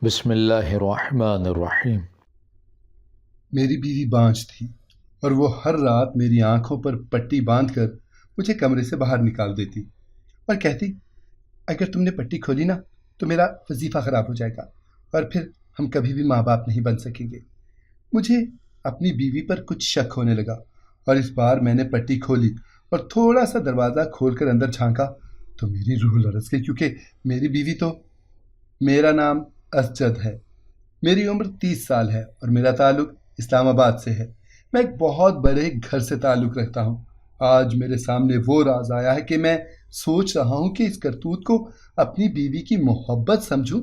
بسم اللہ الرحمن الرحیم۔ میری بیوی بانجھ تھی اور وہ ہر رات میری آنکھوں پر پٹی باندھ کر مجھے کمرے سے باہر نکال دیتی اور کہتی، اگر تم نے پٹی کھولی نا تو میرا وظیفہ خراب ہو جائے گا اور پھر ہم کبھی بھی ماں باپ نہیں بن سکیں گے۔ مجھے اپنی بیوی پر کچھ شک ہونے لگا اور اس بار میں نے پٹی کھولی اور تھوڑا سا دروازہ کھول کر اندر جھانکا تو میری روح لرز گئی، کیونکہ میری بیوی تو… میرا نام اسجد ہے، میری عمر 30 سال ہے اور میرا تعلق اسلام آباد سے ہے۔ میں ایک بہت بڑے گھر سے تعلق رکھتا ہوں۔ آج میرے سامنے وہ راز آیا ہے کہ میں سوچ رہا ہوں کہ اس کرتوت کو اپنی بیوی کی محبت سمجھوں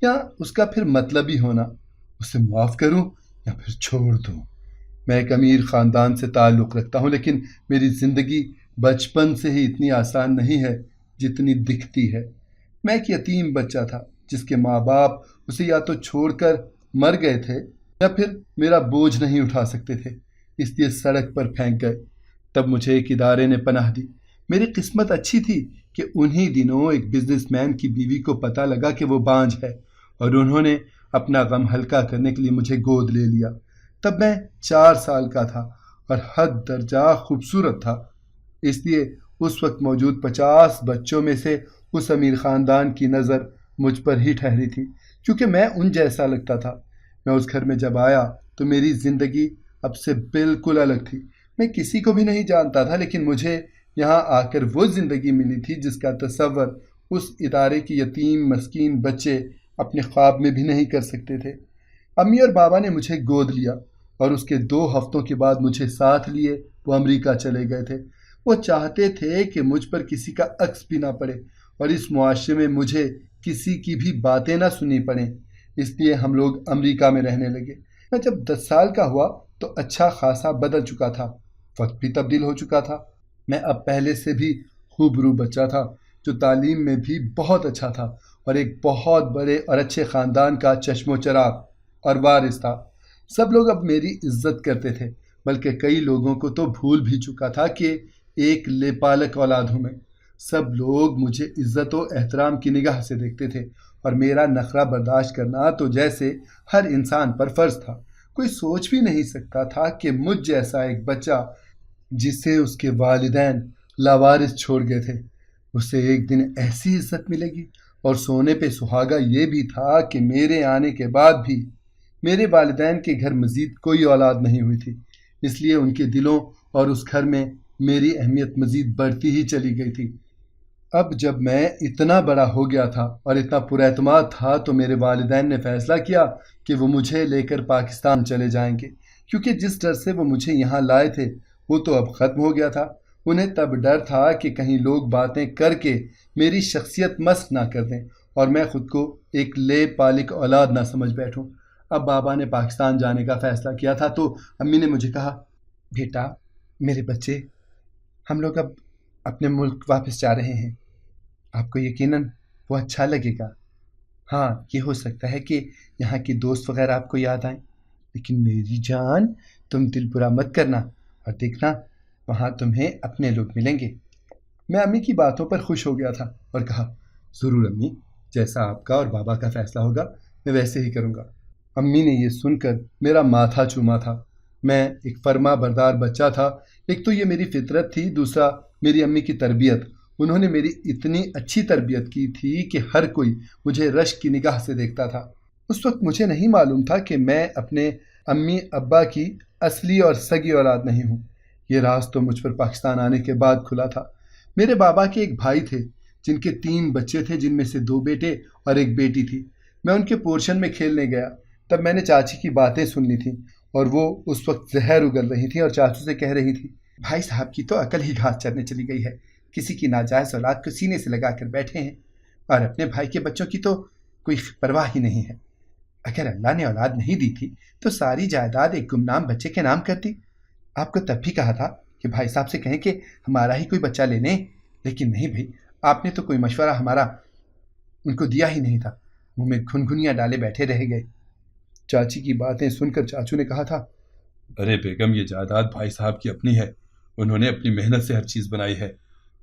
یا اس کا پھر مطلبی ہونا، اسے معاف کروں یا پھر چھوڑ دوں۔ میں ایک امیر خاندان سے تعلق رکھتا ہوں، لیکن میری زندگی بچپن سے ہی اتنی آسان نہیں ہے جتنی دکھتی ہے۔ میں ایک یتیم بچہ تھا جس کے ماں باپ اسے یا تو چھوڑ کر مر گئے تھے یا پھر میرا بوجھ نہیں اٹھا سکتے تھے، اس لیے سڑک پر پھینک گئے۔ تب مجھے ایک ادارے نے پناہ دی۔ میری قسمت اچھی تھی کہ انہی دنوں ایک بزنس مین کی بیوی کو پتہ لگا کہ وہ بانجھ ہے اور انہوں نے اپنا غم ہلکا کرنے کے لیے مجھے گود لے لیا۔ تب میں 4 سال کا تھا اور حد درجہ خوبصورت تھا، اس لیے اس وقت موجود 50 بچوں میں سے اس امیر خاندان کی نظر مجھ پر ہی ٹھہری تھی، کیونکہ میں ان جیسا لگتا تھا۔ میں اس گھر میں جب آیا تو میری زندگی اب سے بالکل الگ تھی۔ میں کسی کو بھی نہیں جانتا تھا، لیکن مجھے یہاں آ کر وہ زندگی ملی تھی جس کا تصور اس ادارے کے یتیم مسکین بچے اپنے خواب میں بھی نہیں کر سکتے تھے۔ امی اور بابا نے مجھے گود لیا اور اس کے 2 ہفتوں کے بعد مجھے ساتھ لیے وہ امریکہ چلے گئے تھے۔ وہ چاہتے تھے کہ مجھ پر کسی کا عکس بھی نہ پڑے اور اس معاشرے میں مجھے کسی کی بھی باتیں نہ سنی پڑیں، اس لیے ہم لوگ امریکہ میں رہنے لگے۔ میں جب 10 سال کا ہوا تو اچھا خاصا بدل چکا تھا، وقت بھی تبدیل ہو چکا تھا۔ میں اب پہلے سے بھی خوبرو بچہ تھا جو تعلیم میں بھی بہت اچھا تھا اور ایک بہت بڑے اور اچھے خاندان کا چشم و چراغ اور وارث تھا۔ سب لوگ اب میری عزت کرتے تھے، بلکہ کئی لوگوں کو تو بھول بھی چکا تھا کہ ایک لےپالک اولاد ہوں میں۔ سب لوگ مجھے عزت و احترام کی نگاہ سے دیکھتے تھے اور میرا نخرہ برداشت کرنا تو جیسے ہر انسان پر فرض تھا۔ کوئی سوچ بھی نہیں سکتا تھا کہ مجھ جیسا ایک بچہ جسے اس کے والدین لاوارث چھوڑ گئے تھے، اسے ایک دن ایسی عزت ملے گی۔ اور سونے پہ سہاگا یہ بھی تھا کہ میرے آنے کے بعد بھی میرے والدین کے گھر مزید کوئی اولاد نہیں ہوئی تھی، اس لیے ان کے دلوں اور اس گھر میں میری اہمیت مزید بڑھتی ہی چلی گئی تھی۔ اب جب میں اتنا بڑا ہو گیا تھا اور اتنا پر اعتماد تھا تو میرے والدین نے فیصلہ کیا کہ وہ مجھے لے کر پاکستان چلے جائیں گے، کیونکہ جس ڈر سے وہ مجھے یہاں لائے تھے وہ تو اب ختم ہو گیا تھا۔ انہیں تب ڈر تھا کہ کہیں لوگ باتیں کر کے میری شخصیت مسخ نہ کر دیں اور میں خود کو ایک لے پالک اولاد نہ سمجھ بیٹھوں۔ اب بابا نے پاکستان جانے کا فیصلہ کیا تھا تو امی نے مجھے کہا، بیٹا میرے بچے، ہم لوگ اب اپنے ملک واپس جا رہے ہیں، آپ کو یقیناً وہ اچھا لگے گا۔ ہاں یہ ہو سکتا ہے کہ یہاں کے دوست وغیرہ آپ کو یاد آئیں، لیکن میری جان تم دل برا مت کرنا اور دیکھنا وہاں تمہیں اپنے لوگ ملیں گے۔ میں امی کی باتوں پر خوش ہو گیا تھا اور کہا، ضرور امی، جیسا آپ کا اور بابا کا فیصلہ ہوگا میں ویسے ہی کروں گا۔ امی نے یہ سن کر میرا ماتھا چوما تھا۔ میں ایک فرما بردار بچہ تھا، ایک تو یہ میری فطرت تھی، دوسرا میری امی کی تربیت۔ انہوں نے میری اتنی اچھی تربیت کی تھی کہ ہر کوئی مجھے رشک کی نگاہ سے دیکھتا تھا۔ اس وقت مجھے نہیں معلوم تھا کہ میں اپنے امی ابا کی اصلی اور سگی اولاد نہیں ہوں۔ یہ راز تو مجھ پر پاکستان آنے کے بعد کھلا تھا۔ میرے بابا کے ایک بھائی تھے جن کے 3 بچے تھے، جن میں سے 2 بیٹے اور 1 بیٹی تھی۔ میں ان کے پورشن میں کھیلنے گیا، تب میں نے چاچی کی باتیں سن لی تھیں اور وہ اس وقت زہر اگل رہی تھیں اور چاچو سے کہہ رہی تھی، بھائی صاحب کی تو عقل ہی گھاس چرنے چلی گئی ہے، کسی کی ناجائز اولاد کو سینے سے لگا کر بیٹھے ہیں اور اپنے بھائی کے بچوں کی تو کوئی پرواہ ہی نہیں ہے۔ اگر اللہ نے اولاد نہیں دی تھی تو ساری جائیداد ایک گمنام بچے کے نام کرتی۔ آپ کو تب بھی کہا تھا کہ بھائی صاحب سے کہیں کہ ہمارا ہی کوئی بچہ لے لیں، لیکن نہیں بھائی، آپ نے تو کوئی مشورہ ہمارا ان کو دیا ہی نہیں تھا، منہ میں گھنگھنیاں ڈالے بیٹھے رہ گئے۔ چاچی کی باتیں سن کر چاچو نے کہا تھا، ارے بیگم، یہ جائیداد بھائی صاحب کی اپنی ہے، انہوں نے اپنی محنت سے ہر چیز بنائی ہے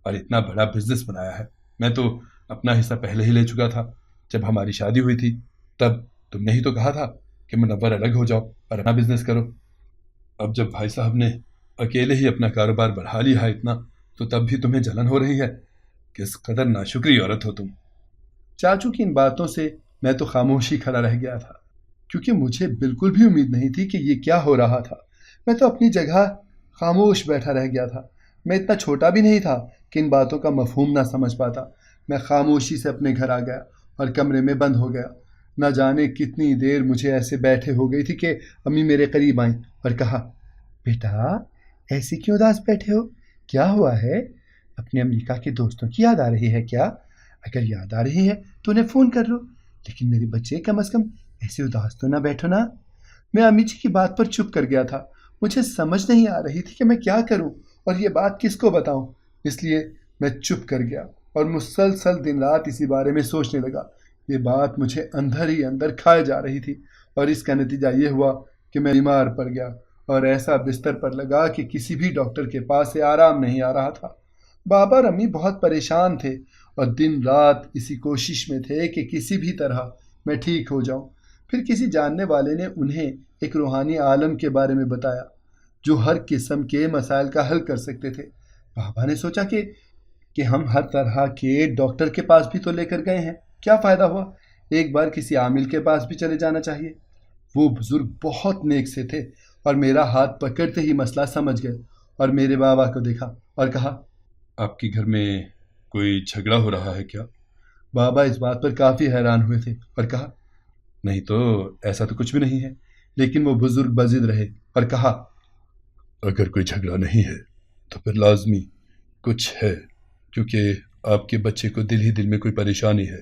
اور اتنا بڑا بزنس بنایا ہے۔ میں تو اپنا حصہ پہلے ہی لے چکا تھا۔ جب ہماری شادی ہوئی تھی تب تم نے ہی تو کہا تھا کہ منور الگ ہو جاؤ اور اپنا بزنس کرو۔ اب جب بھائی صاحب نے اکیلے ہی اپنا کاروبار بڑھا لیا ہے اتنا، تو تب بھی تمہیں جلن ہو رہی ہے؟ کس قدر ناشکری عورت ہو تم۔ چاچو کی ان باتوں سے میں تو خاموشی کھڑا رہ گیا تھا، کیونکہ مجھے بالکل بھی امید نہیں تھی کہ یہ کیا ہو رہا تھا۔ میں تو اپنی جگہ خاموش بیٹھا رہ گیا تھا۔ میں اتنا چھوٹا بھی نہیں تھا کہ ان باتوں کا مفہوم نہ سمجھ پاتا۔ میں خاموشی سے اپنے گھر آ گیا اور کمرے میں بند ہو گیا۔ نہ جانے کتنی دیر مجھے ایسے بیٹھے ہو گئی تھی کہ امی میرے قریب آئیں اور کہا، بیٹا ایسے کیوں اداس بیٹھے ہو؟ کیا ہوا ہے؟ اپنے امریکہ کے دوستوں کی یاد آ رہی ہے کیا؟ اگر یاد آ رہی ہے تو انہیں فون کر لو، لیکن میرے بچے کم از کم ایسے اداس تو نہ بیٹھو نا۔ میں امی جی کی بات پر چپ کر گیا تھا۔ مجھے سمجھ نہیں آ رہی تھی کہ میں کیا کروں اور یہ بات کس کو بتاؤں، اس لیے میں چپ کر گیا اور مسلسل دن رات اسی بارے میں سوچنے لگا۔ یہ بات مجھے اندر ہی اندر کھائے جا رہی تھی، اور اس کا نتیجہ یہ ہوا کہ میں بیمار پڑ گیا اور ایسا بستر پر لگا کہ کسی بھی ڈاکٹر کے پاس سے آرام نہیں آ رہا تھا۔ بابا اور امی بہت پریشان تھے اور دن رات اسی کوشش میں تھے کہ کسی بھی طرح میں ٹھیک ہو جاؤں۔ پھر کسی جاننے والے نے انہیں ایک روحانی عالم کے بارے میں بتایا جو ہر قسم کے مسائل کا حل کر سکتے تھے۔ بابا نے سوچا کہ ہم ہر طرح کے ڈاکٹر کے پاس بھی تو لے کر گئے ہیں، کیا فائدہ ہوا؟ ایک بار کسی عامل کے پاس بھی چلے جانا چاہیے۔ وہ بزرگ بہت نیک سے تھے اور میرا ہاتھ پکڑتے ہی مسئلہ سمجھ گئے اور میرے بابا کو دیکھا اور کہا، آپ کے گھر میں کوئی جھگڑا ہو رہا ہے کیا؟ بابا اس بات پر کافی حیران ہوئے تھے اور کہا، نہیں تو ایسا تو کچھ بھی نہیں ہے۔ لیکن وہ بزرگ بضد رہے اور کہا، اگر کوئی جھگڑا نہیں ہے تو پھر لازمی کچھ ہے، کیونکہ آپ کے بچے کو دل ہی دل میں کوئی پریشانی ہے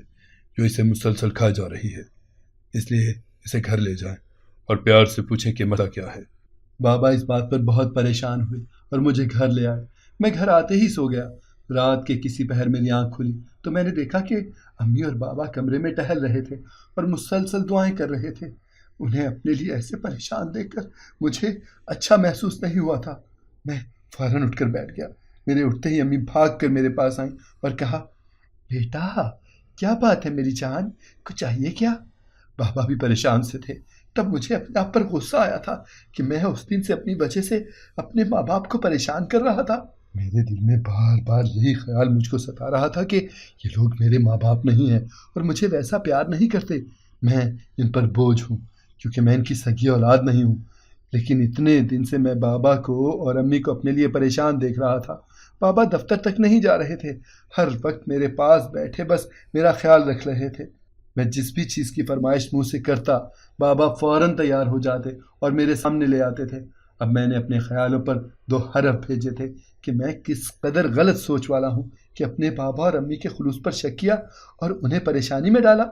جو اسے مسلسل کھا جا رہی ہے، اس لیے اسے گھر لے جائیں اور پیار سے پوچھیں کہ مسئلہ کیا ہے۔ بابا اس بات پر بہت پریشان ہوئے اور مجھے گھر لے آئے۔ میں گھر آتے ہی سو گیا۔ رات کے کسی پہر میری آنکھ کھلی تو میں نے دیکھا کہ امی اور بابا کمرے میں ٹہل رہے تھے اور مسلسل دعائیں کر رہے تھے۔ انہیں اپنے لیے ایسے پریشان دیکھ کر مجھے اچھا محسوس نہیں ہوا تھا۔ میں فوراً اٹھ کر بیٹھ گیا۔ میرے اٹھتے ہی امی بھاگ کر میرے پاس آئیں اور کہا، بیٹا کیا بات ہے میری جان، کچھ چاہیے کیا؟ بابا بھی پریشان سے تھے۔ تب مجھے اپنے آپ پر غصہ آیا تھا کہ میں اس دن سے اپنی وجہ سے اپنے ماں باپ کو پریشان کر رہا تھا۔ میرے دل میں بار بار یہی خیال مجھ کو ستا رہا تھا کہ یہ لوگ میرے ماں باپ نہیں ہیں اور مجھے ویسا پیار نہیں کرتے۔ میں ان پر بوجھ ہوں کیونکہ میں ان کی سگی اولاد نہیں ہوں۔ لیکن اتنے دن سے میں بابا کو اور امی کو اپنے لیے پریشان دیکھ رہا تھا۔ بابا دفتر تک نہیں جا رہے تھے، ہر وقت میرے پاس بیٹھے بس میرا خیال رکھ رہے تھے۔ میں جس بھی چیز کی فرمائش منہ سے کرتا، بابا فوراً تیار ہو جاتے اور میرے سامنے لے آتے تھے۔ اب میں نے اپنے خیالوں پر 2 حرف بھیجے تھے کہ میں کس قدر غلط سوچ والا ہوں کہ اپنے بابا اور امی کے خلوص پر شک کیا اور انہیں پریشانی میں ڈالا۔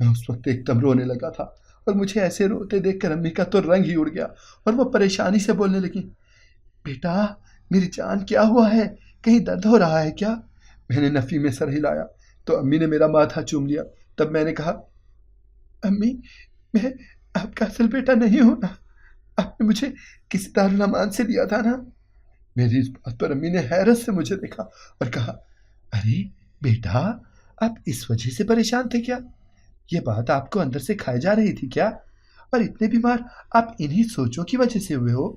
میں اس وقت ایک دم رونے لگا تھا اور مجھے ایسے روتے دیکھ کر امی کا تو رنگ ہی اڑ گیا اور وہ پریشانی سے بولنے لگی، بیٹا میری جان کیا ہوا ہے، کہیں درد ہو رہا ہے کیا؟ میں نے نفی میں سر ہلایا تو امی نے میرا ماتھا چوم لیا۔ تب میں نے کہا، امی میں آپ کا اصل بیٹا نہیں ہوں نا، آپ نے مجھے کسی دارالمان سے دیا تھا نا۔ میری اس بات پر امی نے حیرت سے مجھے دیکھا اور کہا، ارے بیٹا آپ اس وجہ سے پریشان تھے کیا؟ یہ بات آپ کو اندر سے کھائے جا رہی تھی کیا؟ اور اتنے بیمار آپ انہی سوچوں کی وجہ سے ہوئے ہو؟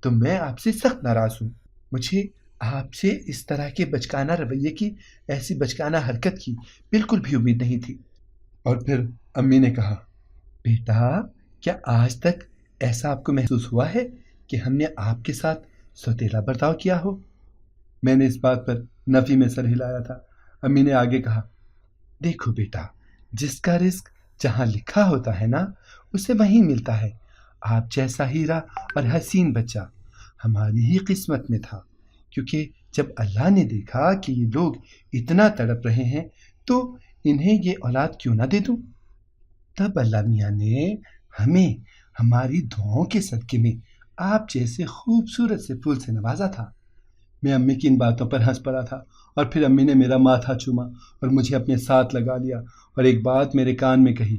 تو میں آپ سے سخت ناراض ہوں۔ مجھے آپ سے اس طرح کے بچکانہ رویے کی، ایسی بچکانہ حرکت کی بالکل بھی امید نہیں تھی۔ اور پھر امی نے کہا، بیٹا کیا آج تک ایسا آپ کو محسوس ہوا ہے کہ ہم نے آپ کے ساتھ سوتیلا برتاؤ کیا ہو؟ میں نے اس بات پر نفی میں سر ہلایا تھا۔ امی نے آگے کہا، دیکھو بیٹا جس کا رزق جہاں لکھا ہوتا ہے نا اسے وہیں ملتا ہے۔ آپ جیسا ہیرا اور حسین بچہ ہماری ہی قسمت میں تھا، کیونکہ جب اللہ نے دیکھا کہ یہ لوگ اتنا تڑپ رہے ہیں تو انہیں یہ اولاد کیوں نہ دے دوں۔ تب اللہ میاں نے ہمیں ہماری دعاؤں کے صدقے میں آپ جیسے خوبصورت سے پھول سے نوازا تھا۔ میں امی کی ان باتوں پر ہنس پڑا تھا اور پھر امی نے میرا ماتھا چوما اور مجھے اپنے ساتھ لگا لیا اور ایک بات میرے کان میں کہی،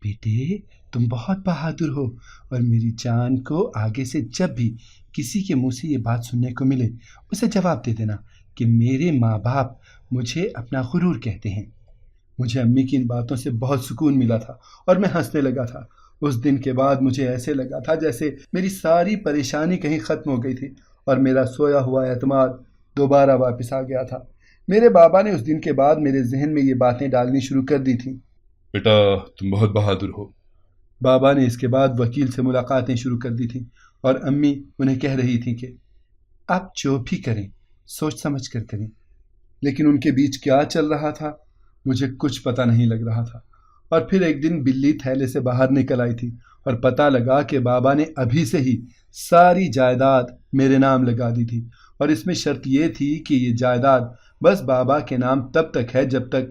بیٹے تم بہت بہادر ہو اور میری جان کو آگے سے جب بھی کسی کے منہ سے یہ بات سننے کو ملے اسے جواب دے دینا کہ میرے ماں باپ مجھے اپنا غرور کہتے ہیں۔ مجھے امی کی ان باتوں سے بہت سکون ملا تھا اور میں ہنسنے لگا تھا۔ اس دن کے بعد مجھے ایسے لگا تھا جیسے میری ساری پریشانی کہیں ختم ہو گئی تھی اور میرا سویا ہوا اعتماد دوبارہ واپس آ گیا تھا۔ میرے بابا نے اس دن کے بعد میرے ذہن میں یہ باتیں ڈالنی شروع کر دی تھیں۔ بیٹا تم بہت بہادر ہو۔ بابا نے اس کے بعد وکیل سے ملاقاتیں شروع کر دی تھیں اور امی انہیں کہہ رہی تھیں کہ آپ جو بھی کریں سوچ سمجھ کر کریں، لیکن ان کے بیچ کیا چل رہا تھا مجھے کچھ پتہ نہیں لگ رہا تھا۔ اور پھر ایک دن بلی تھیلے سے باہر نکل آئی تھی اور پتہ لگا کہ بابا نے ابھی سے ہی ساری جائیداد میرے نام لگا دی تھی، اور اس میں شرط یہ تھی کہ یہ جائیداد بس بابا کے نام تب تک ہے جب تک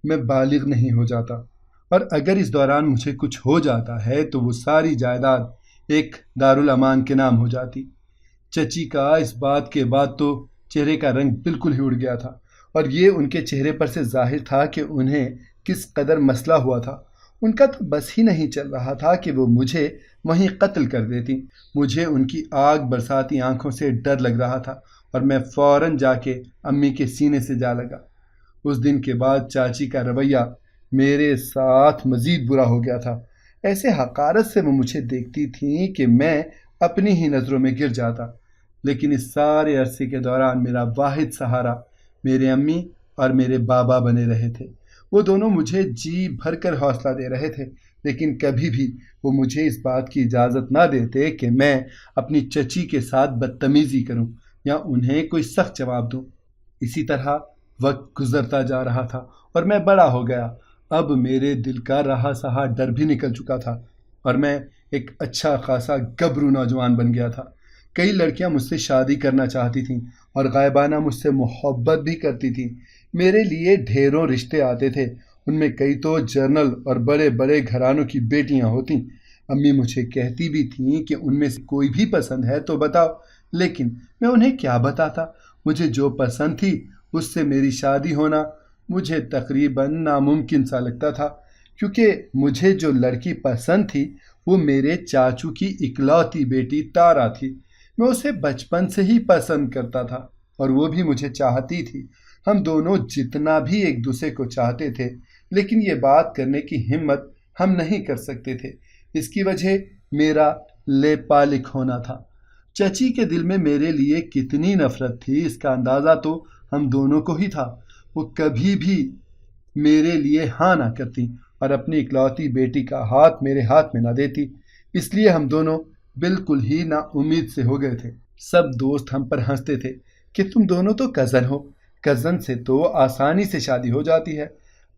میں بالغ نہیں ہو جاتا، اور اگر اس دوران مجھے کچھ ہو جاتا ہے تو وہ ساری جائیداد ایک دارالامان کے نام ہو جاتی۔ چچی کا اس بات کے بعد تو چہرے کا رنگ بالکل ہی اڑ گیا تھا، اور یہ ان کے چہرے پر سے ظاہر تھا کہ انہیں کس قدر مسئلہ ہوا تھا۔ ان کا تو بس ہی نہیں چل رہا تھا کہ وہ مجھے وہیں قتل کر دیتی۔ مجھے ان کی آگ برساتی آنکھوں سے ڈر لگ رہا تھا اور میں فوراً جا کے امی کے سینے سے جا لگا۔ اس دن کے بعد چاچی کا رویہ میرے ساتھ مزید برا ہو گیا تھا۔ ایسے حقارت سے وہ مجھے دیکھتی تھیں کہ میں اپنی ہی نظروں میں گر جاتا، لیکن اس سارے عرصے کے دوران میرا واحد سہارا میرے امی اور میرے بابا بنے رہے تھے۔ وہ دونوں مجھے جی بھر کر حوصلہ دے رہے تھے، لیکن کبھی بھی وہ مجھے اس بات کی اجازت نہ دیتے کہ میں اپنی چچی کے ساتھ بدتمیزی کروں یا انہیں کوئی سخت جواب دوں۔ اسی طرح وقت گزرتا جا رہا تھا اور میں بڑا ہو گیا۔ اب میرے دل کا رہا سہا ڈر بھی نکل چکا تھا اور میں ایک اچھا خاصا گبرو نوجوان بن گیا تھا۔ کئی لڑکیاں مجھ سے شادی کرنا چاہتی تھیں اور غائبانہ مجھ سے محبت بھی کرتی تھیں۔ میرے لیے ڈھیروں رشتے آتے تھے، ان میں کئی تو جنرل اور بڑے بڑے گھرانوں کی بیٹیاں ہوتیں۔ امی مجھے کہتی بھی تھیں کہ ان میں سے کوئی بھی پسند ہے تو بتاؤ، لیکن میں انہیں کیا بتاتا؟ مجھے جو پسند تھی اس سے میری شادی ہونا مجھے تقریباً ناممکن سا لگتا تھا، کیونکہ مجھے جو لڑکی پسند تھی وہ میرے چاچو کی اکلوتی بیٹی تارا تھی۔ میں اسے بچپن سے ہی پسند کرتا تھا اور وہ بھی مجھے چاہتی تھی۔ ہم دونوں جتنا بھی ایک دوسرے کو چاہتے تھے، لیکن یہ بات کرنے کی ہمت ہم نہیں کر سکتے تھے۔ اس کی وجہ میرا لیپالک ہونا تھا۔ چچی کے دل میں میرے لیے کتنی نفرت تھی اس کا اندازہ تو ہم دونوں کو ہی تھا۔ وہ کبھی بھی میرے لیے ہاں نہ کرتی اور اپنی اکلوتی بیٹی کا ہاتھ میرے ہاتھ میں نہ دیتی، اس لیے ہم دونوں بالکل ہی نا امید سے ہو گئے تھے۔ سب دوست ہم پر ہنستے تھے کہ تم دونوں تو کزن ہو، کزن سے تو آسانی سے شادی ہو جاتی ہے۔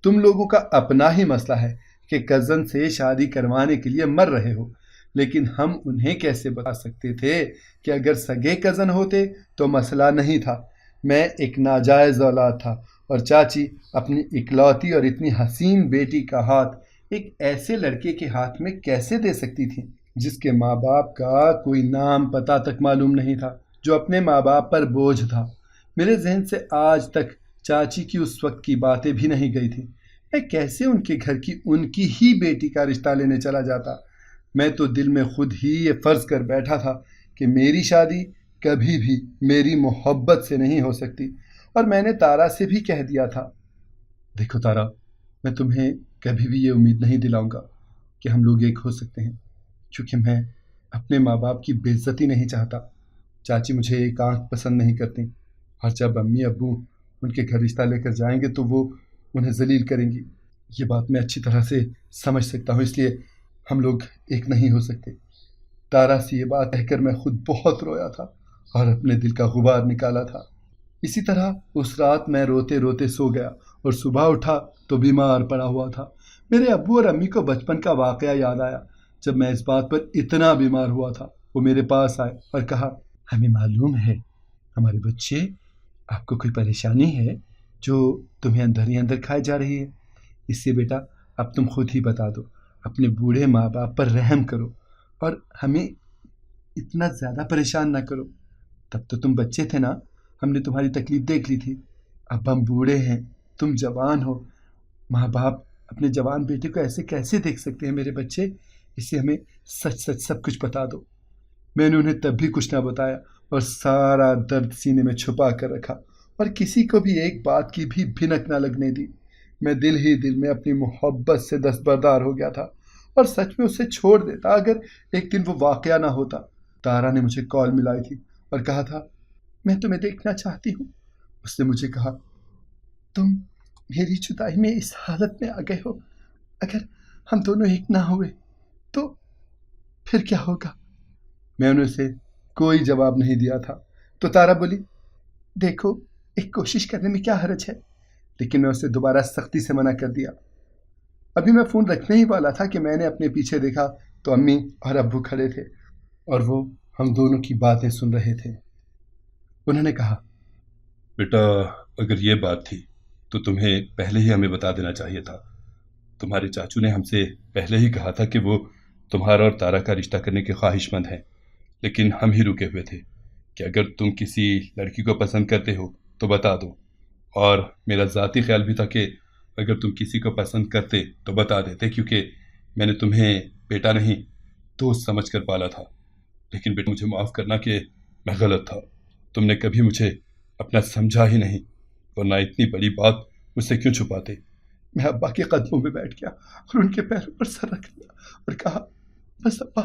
تم لوگوں کا اپنا ہی مسئلہ ہے کہ کزن سے شادی کروانے کے لیے مر رہے ہو، لیکن ہم انہیں کیسے بتا سکتے تھے کہ اگر سگے کزن ہوتے تو مسئلہ نہیں تھا۔ میں ایک ناجائز اولاد تھا اور چاچی اپنی اکلوتی اور اتنی حسین بیٹی کا ہاتھ ایک ایسے لڑکے کے ہاتھ میں کیسے دے سکتی تھی جس کے ماں باپ کا کوئی نام پتہ تک معلوم نہیں تھا، جو اپنے ماں باپ پر بوجھ تھا۔ میرے ذہن سے آج تک چاچی کی اس وقت کی باتیں بھی نہیں گئی تھیں۔ میں کیسے ان کے گھر کی ان کی ہی بیٹی کا رشتہ لینے چلا جاتا؟ میں تو دل میں خود ہی یہ فرض کر بیٹھا تھا کہ میری شادی کبھی بھی میری محبت سے نہیں ہو سکتی، اور میں نے تارا سے بھی کہہ دیا تھا، دیکھو تارا، میں تمہیں کبھی بھی یہ امید نہیں دلاؤں گا کہ ہم لوگ ایک ہو سکتے ہیں، کیونکہ میں اپنے ماں باپ کی بے عزتی نہیں چاہتا۔ چاچی مجھے ایک آنکھ پسند نہیں کرتی، اور جب امی ابو ان کے گھر رشتہ لے کر جائیں گے تو وہ انہیں ذلیل کریں گی۔ یہ بات میں اچھی طرح سے سمجھ سکتا ہوں، اس لیے ہم لوگ ایک نہیں ہو سکتے۔ تارا سے یہ بات کہہ کر میں خود بہت رویا تھا اور اپنے دل کا غبار نکالا تھا۔ اسی طرح اس رات میں روتے روتے سو گیا اور صبح اٹھا تو بیمار پڑا ہوا تھا۔ میرے ابو اور امی کو بچپن کا واقعہ یاد آیا۔ جب میں اس بات پر اتنا بیمار ہوا تھا، وہ میرے پاس آئے اور کہا، ہمیں معلوم ہے ہمارے بچے، آپ کو کوئی پریشانی ہے جو تمہیں اندر ہی اندر کھائے جا رہی ہے، اس سے بیٹا اب تم خود ہی بتا دو، اپنے بوڑھے ماں باپ پر رحم کرو اور ہمیں اتنا زیادہ پریشان نہ کرو۔ تب تو تم بچے تھے نا، ہم نے تمہاری تکلیف دیکھ لی تھی، اب ہم بوڑھے ہیں، تم جوان ہو، ماں باپ اپنے جوان بیٹے کو ایسے کیسے دیکھ سکتے ہیں میرے بچے، اسے ہمیں سچ سچ سب کچھ بتا دو۔ میں نے انہیں تب بھی کچھ نہ بتایا اور سارا درد سینے میں چھپا کر رکھا اور کسی کو بھی ایک بات کی بھی بھنک نہ لگنے دی۔ میں دل ہی دل میں اپنی محبت سے دستبردار ہو گیا تھا اور سچ میں اسے چھوڑ دیتا اگر ایک دن وہ واقعہ نہ ہوتا۔ تارا نے مجھے کال ملائی تھی اور کہا تھا میں تمہیں دیکھنا چاہتی ہوں۔ اس نے مجھے کہا تم میری جدائی میں اس حالت میں آ گئے ہو، اگر ہم دونوں ایک نہ ہوئے تو پھر کیا ہوگا؟ میں نے اسے کوئی جواب نہیں دیا تھا تو تارا بولی دیکھو ایک کوشش کرنے میں کیا حرج ہے، لیکن میں اسے دوبارہ سختی سے منع کر دیا۔ ابھی میں فون رکھنے ہی والا تھا کہ میں نے اپنے پیچھے دیکھا تو امی اور ابو کھڑے تھے اور وہ ہم دونوں کی باتیں سن رہے تھے۔ انہوں نے کہا بیٹا اگر یہ بات تھی تو تمہیں پہلے ہی ہمیں بتا دینا چاہیے تھا۔ تمہارے چاچو نے ہم سے پہلے ہی کہا تھا کہ وہ تمہارا اور تارا کا رشتہ کرنے کے خواہش مند ہیں، لیکن ہم ہی رکے ہوئے تھے کہ اگر تم کسی لڑکی کو پسند کرتے ہو تو بتا دو، اور میرا ذاتی خیال بھی تھا کہ اگر تم کسی کو پسند کرتے تو بتا دیتے، کیونکہ میں نے تمہیں بیٹا نہیں دوست سمجھ کر پالا تھا۔ لیکن بیٹا مجھے معاف کرنا کہ میں غلط تھا، تم نے کبھی مجھے اپنا سمجھا ہی نہیں، ورنہ اتنی بڑی بات مجھ سے کیوں چھپاتے؟ میں ابا کے قدموں میں بیٹھ گیا اور ان کے پیروں پر سر رکھ دیا اور کہا بس ابا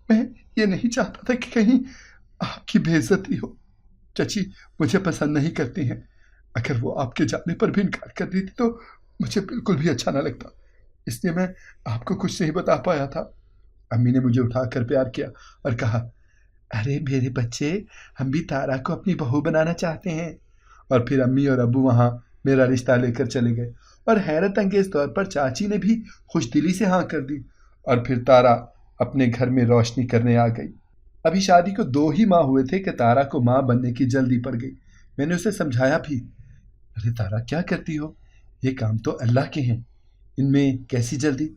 میں یہ نہیں چاہتا تھا کہ کہیں آپ کی بے عزتی ہو۔ چچی مجھے پسند نہیں کرتی ہیں، اگر وہ آپ کے جانے پر بھی انکار کر دیتی تو مجھے بالکل بھی اچھا نہ لگتا، اس لیے میں آپ کو کچھ نہیں بتا پایا تھا۔ امی نے مجھے اٹھا کر پیار کیا اور کہا ارے میرے بچے ہم بھی تارا کو اپنی بہو بنانا چاہتے ہیں۔ اور پھر امی اور ابو وہاں میرا رشتہ لے کر چلے گئے اور حیرت انگیز طور پر چاچی نے بھی خوش دلی سے ہاں کر دی اور پھر تارا اپنے گھر میں روشنی کرنے آ گئی۔ ابھی شادی کو 2 ہی ماہ ہوئے تھے کہ تارا کو ماں بننے کی جلدی پڑ گئی۔ میں نے اسے سمجھایا بھی ارے تارا کیا کرتی ہو، یہ کام تو اللہ کے ہیں، ان میں کیسی جلدی؟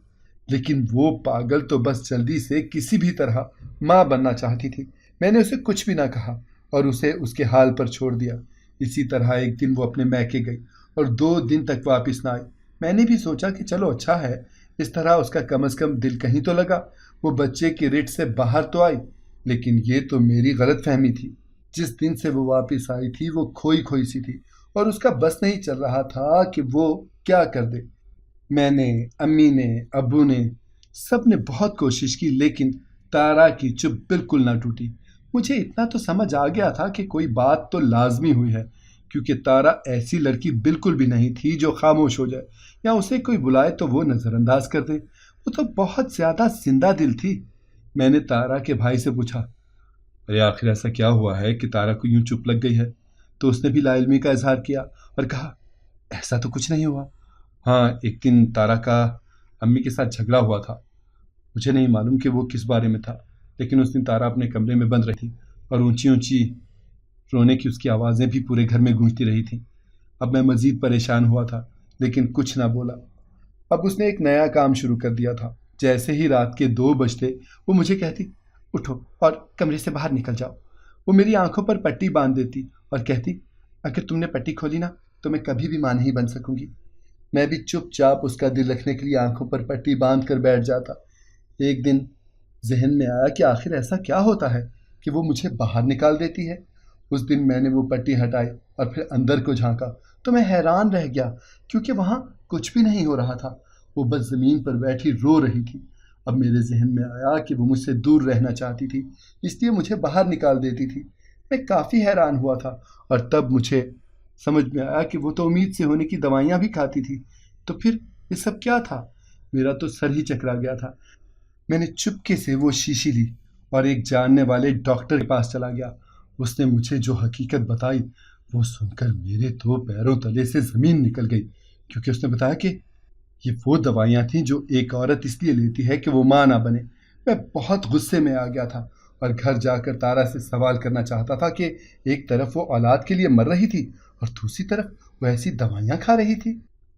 لیکن وہ پاگل تو بس جلدی سے کسی بھی طرح ماں بننا چاہتی تھی۔ میں نے اسے کچھ بھی نہ کہا اور اسے اس کے حال پر چھوڑ دیا۔ اسی طرح ایک دن وہ اپنے میکے گئی اور 2 دن تک واپس نہ آئی۔ میں نے بھی سوچا کہ چلو اچھا ہے، اس طرح اس کا کم از کم دل کہیں تو لگا، وہ بچے کی رٹ سے باہر تو آئی۔ لیکن یہ تو میری غلط فہمی تھی، جس دن سے وہ واپس آئی تھی وہ کھوئی کھوئی سی تھی اور اس کا بس نہیں چل رہا تھا کہ وہ کیا کر دے۔ میں نے، امی نے، ابو نے، سب نے بہت کوشش کی، لیکن تارا کی چپ بالکل نہ ٹوٹی۔ مجھے اتنا تو سمجھ آ گیا تھا کہ کوئی بات تو لازمی ہوئی ہے، کیونکہ تارا ایسی لڑکی بالکل بھی نہیں تھی جو خاموش ہو جائے یا اسے کوئی بلائے تو وہ نظر انداز کر دے۔ وہ تو بہت زیادہ زندہ دل تھی۔ میں نے تارا کے بھائی سے پوچھا ارے آخر ایسا کیا ہوا ہے کہ تارا کو یوں چپ لگ گئی ہے؟ تو اس نے بھی لا علمی کا اظہار کیا اور کہا ایسا تو کچھ نہیں ہوا، ہاں ایک دن تارا کا امی کے ساتھ جھگڑا ہوا تھا، مجھے نہیں معلوم کہ وہ کس بارے میں تھا، لیکن اس دن تارا اپنے کمرے میں بند رہی تھی اور اونچی اونچی رونے کی اس کی آوازیں بھی پورے گھر میں گونجتی رہی تھیں۔ اب میں مزید پریشان ہوا تھا لیکن کچھ نہ بولا۔ اب اس نے ایک نیا کام شروع کر دیا تھا۔ جیسے ہی رات کے 2 بجتے وہ مجھے کہتی اٹھو اور کمرے سے باہر نکل جاؤ۔ وہ میری آنکھوں پر پٹی باندھ دیتی اور کہتی اگر تم نے پٹی کھولی نا تو میں کبھی بھی ماں نہیں بن سکوں گی۔ میں بھی چپ چاپ اس کا دل رکھنے کے لیے آنکھوں پر پٹی باندھ کر بیٹھ جاتا۔ ایک دن ذہن میں آیا کہ آخر ایسا کیا ہوتا ہے کہ وہ مجھے باہر نکال دیتی ہے۔ اس دن میں نے وہ پٹی ہٹائی اور پھر اندر کو جھانکا تو میں حیران رہ گیا، کیونکہ وہاں کچھ بھی نہیں ہو رہا تھا، وہ بس زمین پر بیٹھی رو رہی تھی۔ اب میرے ذہن میں آیا کہ وہ مجھ سے دور رہنا چاہتی تھی، اس لیے مجھے باہر نکال دیتی تھی۔ میں کافی حیران ہوا تھا اور تب مجھے سمجھ میں آیا کہ وہ تو امید سے ہونے کی دوائیاں بھی کھاتی تھی۔ تو پھر یہ سب کیا تھا؟ میرا تو سر ہی چکرا گیا تھا۔ میں نے چپکے سے وہ شیشی لی اور ایک جاننے والے ڈاکٹر کے پاس چلا گیا۔ اس نے مجھے جو حقیقت بتائی وہ سن کر میرے 2 پیروں تلے سے زمین نکل گئی، کیونکہ اس نے بتایا کہ یہ وہ دوائیاں تھیں جو ایک عورت اس لیے لیتی ہے کہ وہ ماں نہ بنے۔ میں بہت غصے میں آ گیا تھا اور گھر جا کر تارا سے سوال کرنا چاہتا تھا کہ ایک طرف وہ اولاد کے لیے مر رہی تھی اور دوسری طرف وہ ایسی دوائیاں کھا رہی تھی۔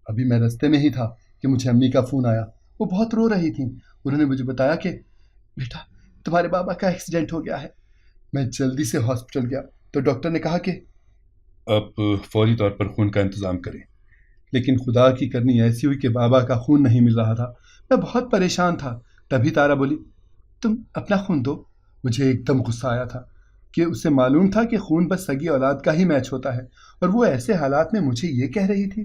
ابھی میں رستے میں ہی تھا کہ مجھے امی کا فون آیا۔ وہ بہت رو رہی تھیں۔ انہوں نے مجھے بتایا کہ بیٹا تمہارے بابا کا ایکسیڈنٹ ہو گیا ہے۔ میں جلدی سے ہاسپٹل گیا تو ڈاکٹر نے کہا کہ آپ فوری طور پر خون کا انتظام کریں۔ لیکن خدا کی کرنی ایسی ہوئی کہ بابا کا خون نہیں مل رہا تھا۔ میں بہت پریشان تھا۔ تبھی تارا بولی تم اپنا خون دو۔ مجھے ایک دم غصہ آیا تھا کہ اسے معلوم تھا کہ خون بس سگی اولاد کا ہی میچ ہوتا ہے، اور وہ ایسے حالات میں مجھے یہ کہہ رہی تھی۔